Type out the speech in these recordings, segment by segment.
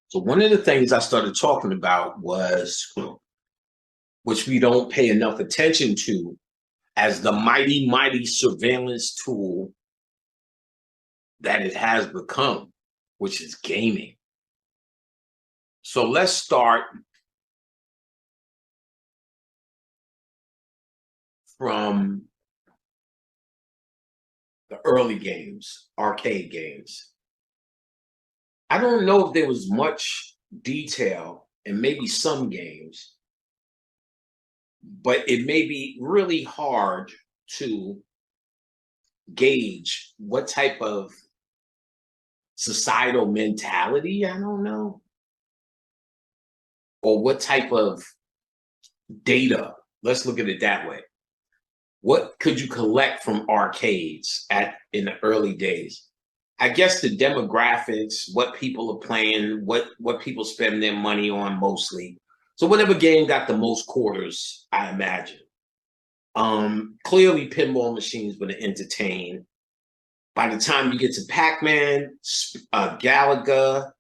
So one of the things I started talking about was, which we don't pay enough attention to, as the mighty, mighty surveillance tool that it has become, which is gaming. So let's start from the early games, arcade games. I don't know if there was much detail in maybe some games, but it may be really hard to gauge what type of societal mentality, I don't know, or what type of data. Let's look at it that way. What could you collect from arcades in the early days? I guess the demographics, what people are playing, what people spend their money on mostly. So whatever game got the most quarters, I imagine. Clearly pinball machines would entertain. By the time you get to Pac-Man, Galaga,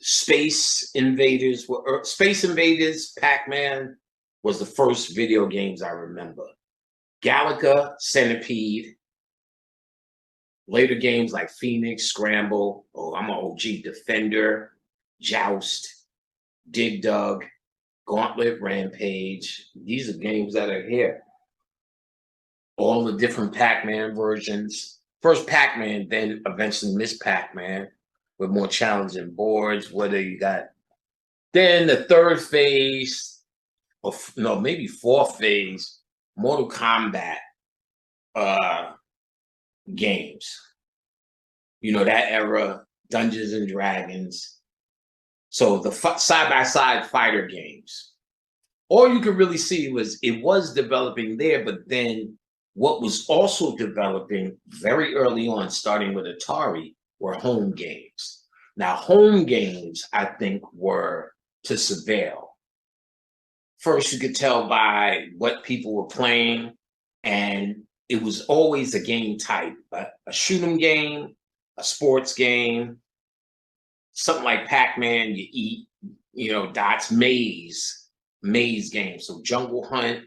Space Invaders, Pac-Man was the first video games I remember. Galaga, Centipede, later games like Phoenix, Scramble, I'm an OG, Defender, Joust, Dig Dug, Gauntlet, Rampage. These are games that are here. All the different Pac-Man versions. First Pac-Man, then eventually Miss Pac-Man with more challenging boards. Whether you got then the third phase, or no, maybe fourth phase, Mortal Kombat games. You know, that era, Dungeons and Dragons. So the side-by-side fighter games. All you could really see was it was developing there, but then what was also developing very early on, starting with Atari, were home games. Now, home games, I think, were to surveil. First, you could tell by what people were playing, and it was always a game type, a shoot 'em game, a sports game, something like Pac-Man, you eat, dots, maze games. So Jungle Hunt,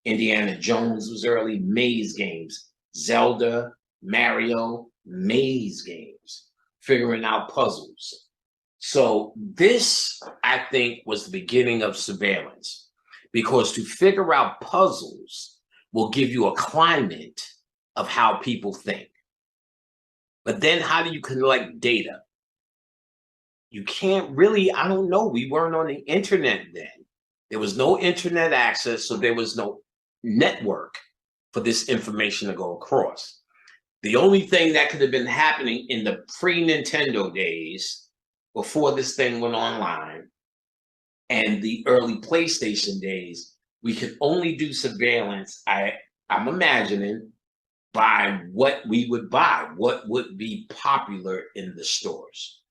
Indiana Jones was early, maze games. Zelda, Mario, maze games, figuring out puzzles. So this, I think, was the beginning of surveillance, because to figure out puzzles will give you a climate of how people think. But then how do you collect data? You can't really, I don't know, we weren't on the internet then. There was no internet access, so there was no network for this information to go across. The only thing that could have been happening in the pre-Nintendo days, before this thing went online, and the early PlayStation days, we could only do surveillance, I'm imagining, by what we would buy, what would be popular in the stores.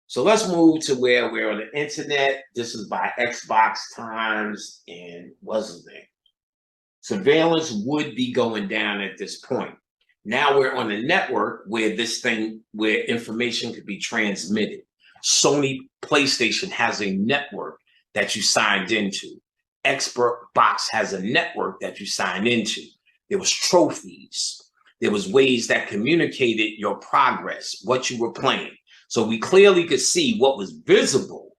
So let's move to where we're on the internet. This is by Xbox times, and what's his name? Surveillance would be going down at this point. Now we're on a network where where information could be transmitted. Sony PlayStation has a network that you signed into. Xbox has a network that you signed into. There was trophies. There was ways that communicated your progress, what you were playing. So we clearly could see what was visible,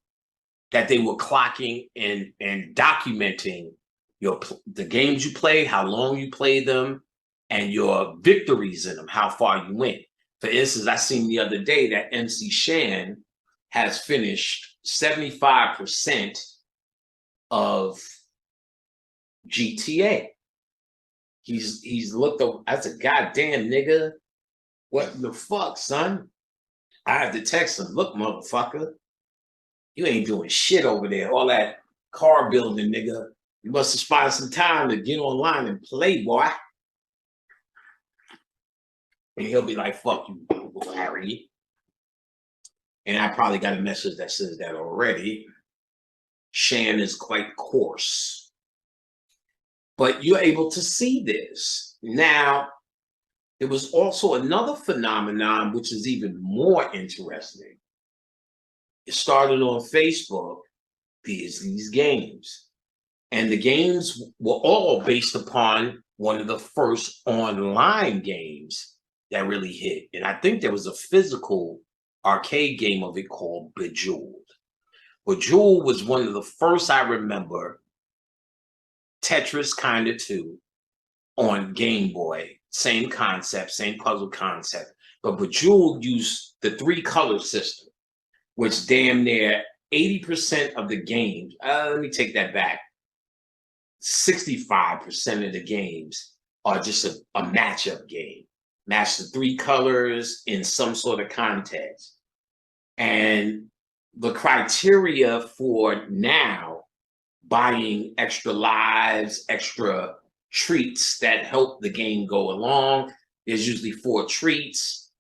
that they were clocking and documenting the games you played, how long you played them, and your victories in them, how far you went. For instance, I seen the other day that MC Shan has finished 75% of GTA. He's looked up, I said, goddamn nigga, what the fuck, son? I had to text him, look, motherfucker, you ain't doing shit over there. All that car building, nigga. You must have spotted some time to get online and play, boy. And he'll be like, fuck you, Larry. And I probably got a message that says that already. Shan is quite coarse. But you're able to see this. Now, there was also another phenomenon which is even more interesting. it started on Facebook, these games. And the games were all based upon one of the first online games that really hit. And I think there was a physical arcade game of it called Bejeweled. Bejeweled was one of the first I remember. Tetris kind of too on Game Boy. Same concept, same puzzle concept. But Bejeweled used the 3-color system, which damn near 80% of the games, let me take that back. 65% of the games are just a matchup game. Match the 3 colors in some sort of context. And the criteria for now buying extra lives, extra treats that help the game go along, there's usually 4 treats.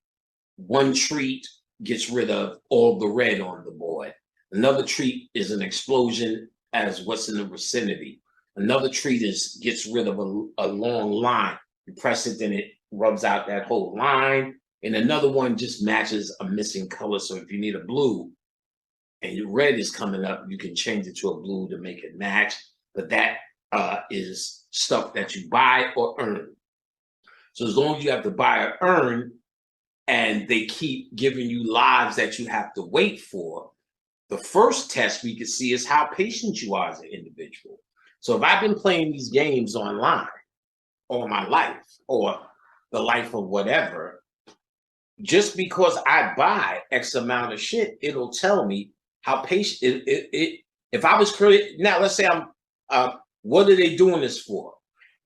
1 treat gets rid of all the red on the board. Another treat is an explosion as what's in the vicinity. Another treat gets rid of a long line. You press it, then it rubs out that whole line. And another one just matches a missing color. So if you need a blue and your red is coming up, you can change it to a blue to make it match. But that is stuff that you buy or earn. So as long as you have to buy or earn, and they keep giving you lives that you have to wait for, the first test we can see is how patient you are as an individual. So if I've been playing these games online all my life, or the life of whatever, just because I buy X amount of shit, it'll tell me how patient if I was creating. Now let's say what are they doing this for?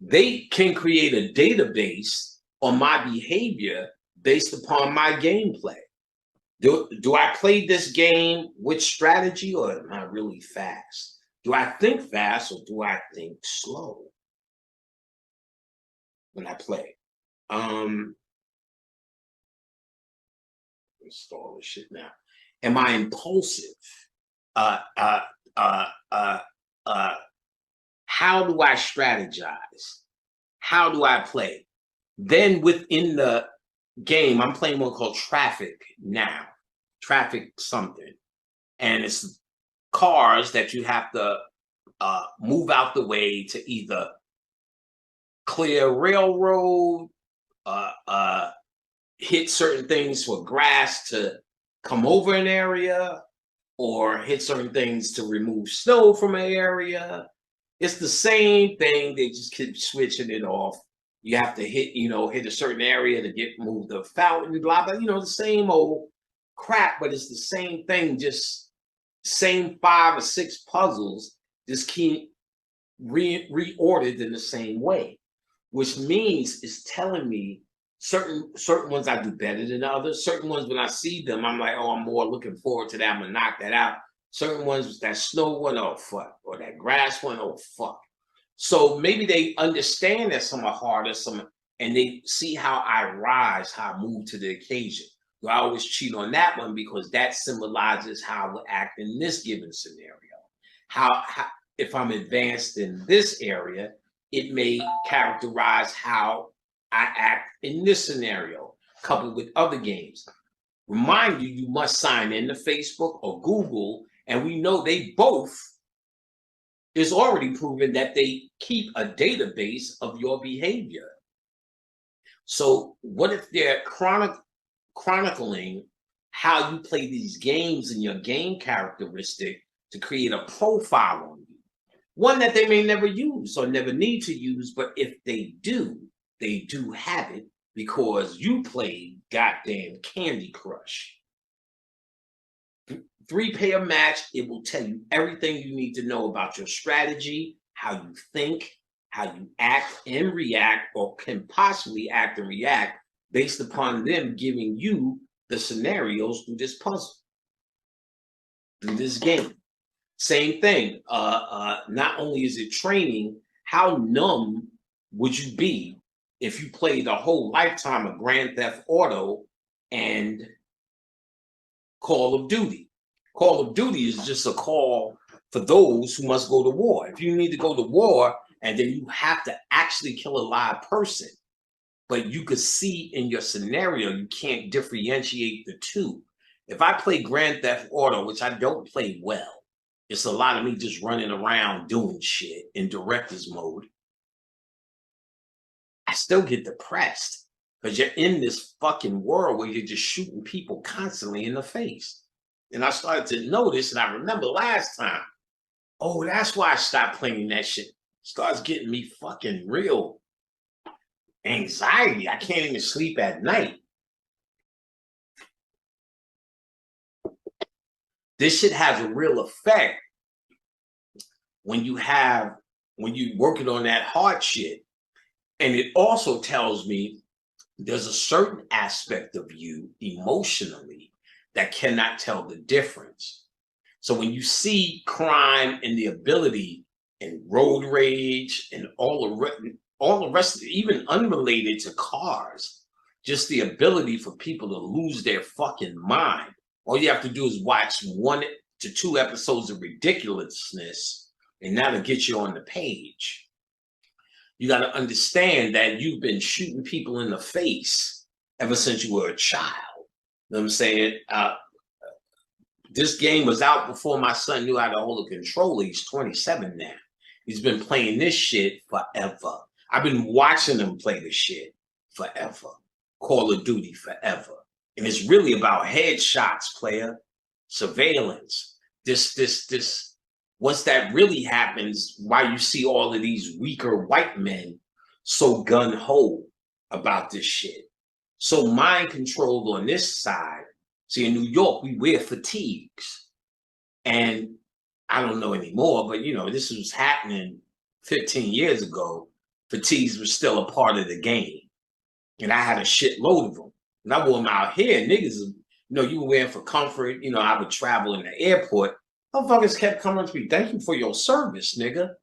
They can create a database on my behavior based upon my gameplay. Do I play this game with strategy, or am I really fast? Do I think fast, or do I think slow when I play? Install this shit now. Am I impulsive? How do I strategize? How do I play? Then within the game, I'm playing one called Traffic now. Traffic something. And it's cars that you have to move out the way to either clear railroad, hit certain things for grass to come over an area, or hit certain things to remove snow from an area. It's the same thing. They just keep switching it off. You have to hit a certain area to move the fountain, blah, blah, the same old crap, but it's the same thing, just same 5 or 6 puzzles, just keep reordered in the same way, which means it's telling me certain ones I do better than others. Certain ones, when I see them, I'm like, oh, I'm more looking forward to that. I'm gonna knock that out. Certain ones, that snow one, oh fuck, or that grass one, oh fuck. So maybe they understand that some are harder, and they see how I rise, how I move to the occasion. Do I always cheat on that one because that symbolizes how I would act in this given scenario? How if I'm advanced in this area, it may characterize how I act in this scenario, coupled with other games. Remind you, you must sign in to Facebook or Google, and we know they both is already proven that they keep a database of your behavior. So what if they're chronicling how you play these games and your game characteristic to create a profile on you? One that they may never use or never need to use, but if they do have it because you played goddamn Candy Crush. 3-pair match, it will tell you everything you need to know about your strategy, how you think, how you act and react, or can possibly act and react based upon them giving you the scenarios through this puzzle, through this game. Same thing. Not only is it training, how numb would you be if you played a whole lifetime of Grand Theft Auto and Call of Duty? Call of Duty is just a call for those who must go to war. If you need to go to war and then you have to actually kill a live person, but you could see in your scenario, you can't differentiate the two. If I play Grand Theft Auto, which I don't play well, it's a lot of me just running around doing shit in director's mode. I still get depressed because you're in this fucking world where you're just shooting people constantly in the face. And I started to notice, and I remember last time, oh, that's why I stopped playing that shit. Starts getting me fucking real anxiety. I can't even sleep at night. This shit has a real effect when you're working on that hard shit. And it also tells me there's a certain aspect of you emotionally that cannot tell the difference. So when you see crime and the ability and road rage and all the rest of it, even unrelated to cars, just the ability for people to lose their fucking mind. All you have to do is watch 1 to 2 episodes of ridiculousness, and that'll get you on the page. You got to understand that you've been shooting people in the face ever since you were a child. You know what I'm saying? This game was out before my son knew how to hold a controller. He's 27 now. He's been playing this shit forever. I've been watching him play this shit forever. Call of Duty forever. And it's really about headshots, player. Surveillance. Once that really happens, why you see all of these weaker white men so gun-ho about this shit. So mind controlled on this side. See, in New York, we wear fatigues. And I don't know anymore, but this was happening 15 years ago. Fatigues were still a part of the game. And I had a shitload of them. And I wore them out here. Niggas, you were wearing for comfort. I would travel in the airport. Motherfuckers kept coming to me, thank you for your service, nigga.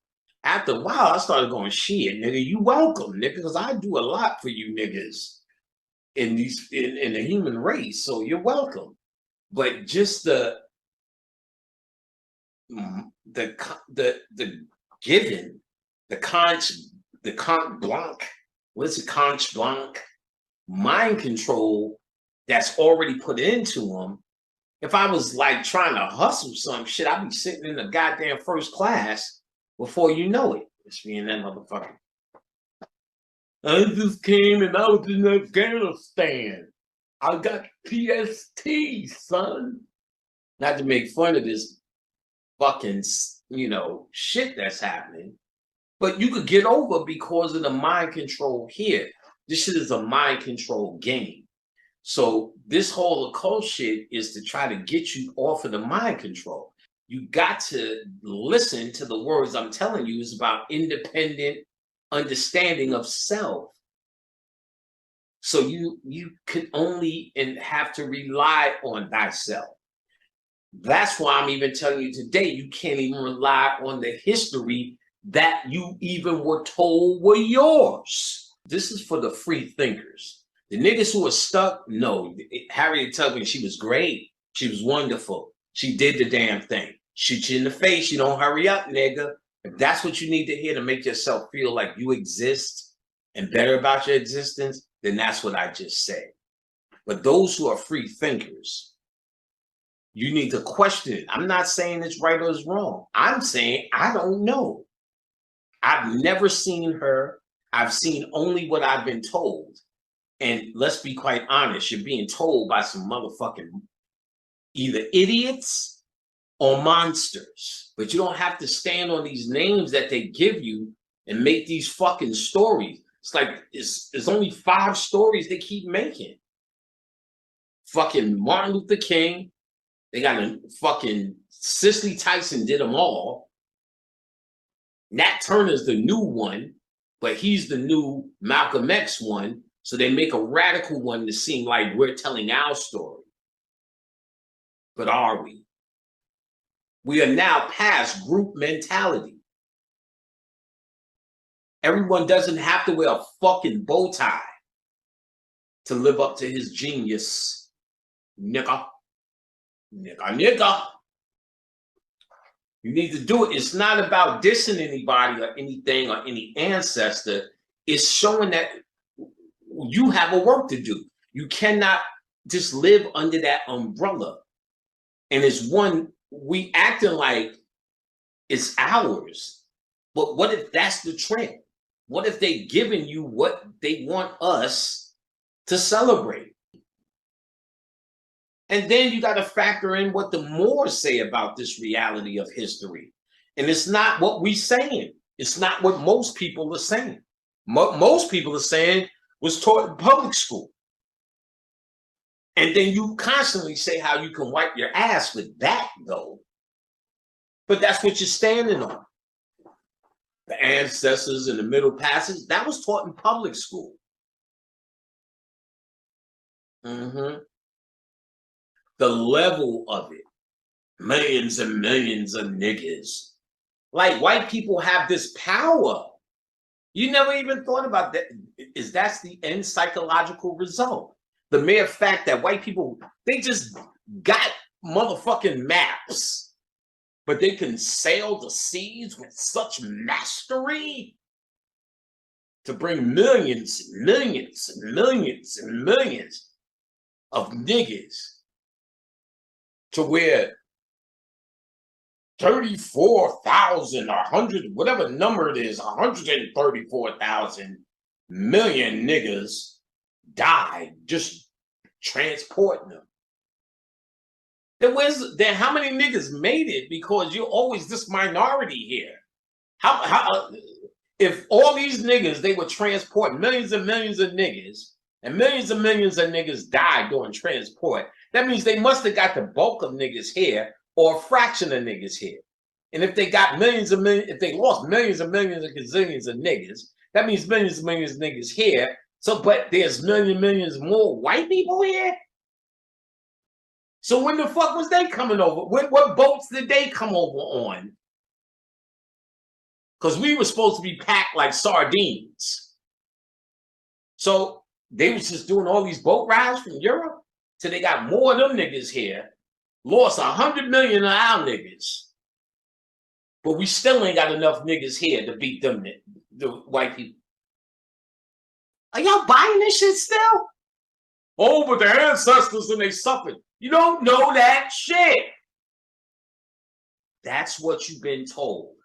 After a while, I started going, shit, nigga, you welcome, nigga, because I do a lot for you niggas in the human race, so you're welcome. But just the giving, the conch blanc, what is it, conch blanc, mind control that's already put into them. If I was like trying to hustle some shit, I'd be sitting in the goddamn first class before you know it. It's me and that motherfucker. I just came and I was in Afghanistan. I got PST, son. Not to make fun of this fucking, shit that's happening. But you could get over because of the mind control here. This shit is a mind control game. So this whole occult shit is to try to get you off of the mind control. You got to listen to the words I'm telling you. Is about independent understanding of self. So you could only and have to rely on thyself. That's why I'm even telling you today, you can't even rely on the history that you even were told were yours. This is for the free thinkers. The niggas who are stuck, no. Harriet Tubman, she was great. She was wonderful. She did the damn thing. Shoot you in the face. You don't hurry up, nigga. If that's what you need to hear to make yourself feel like you exist and better about your existence, then that's what I just said. But those who are free thinkers, you need to question it. I'm not saying it's right or it's wrong. I'm saying I don't know. I've never seen her. I've seen only what I've been told. And let's be quite honest, you're being told by some motherfucking either idiots or monsters. But you don't have to stand on these names that they give you and make these fucking stories. It's like it's only 5 stories they keep making. Fucking Martin Luther King. They got a fucking Cicely Tyson did them all. Nat Turner's the new one, but he's the new Malcolm X one. So they make a radical one to seem like we're telling our story. But are we? We are now past group mentality. Everyone doesn't have to wear a fucking bow tie to live up to his genius. Nigga. Nigga. You need to do it. It's not about dissing anybody or anything or any ancestor. It's showing that you have a work to do. You cannot just live under that umbrella. And it's one, we acting like it's ours. But what if that's the trend? What if they giving you what they want us to celebrate? And then you got to factor in what the Moors say about this reality of history. And it's not what we saying. It's not what most people are saying. Most people are saying was taught in public school. And then you constantly say how you can wipe your ass with that, though. But that's what you're standing on. The ancestors in the Middle Passage, that was taught in public school. The level of it, millions and millions of niggas. Like, white people have this power. You never even thought about that. That's the end psychological result. The mere fact that white people, they just got motherfucking maps, but they can sail the seas with such mastery to bring millions, millions, and millions, and millions of niggas to where 34,000 or 100, whatever number it is, 134,000 million niggas died just transporting them. Then how many niggas made it? Because you're always this minority here. How if all these niggas, they would transport millions and millions of niggas, and millions died during transport, that means they must have got the bulk of niggas here or a fraction of niggas here. And if they got millions and millions, if they lost millions and millions and gazillions of niggas, that means millions and millions of niggas here. So, but there's millions more white people here. So when the fuck was they coming over? What boats did they come over on? Because we were supposed to be packed like sardines. So they was just doing all these boat rides from Europe till they got more of them niggas here. Lost 100 million of our niggas. But we still ain't got enough niggas here to beat them, the white people. Are y'all buying this shit still? Oh, but their ancestors and they suffered. You don't know that shit. That's what you've been told.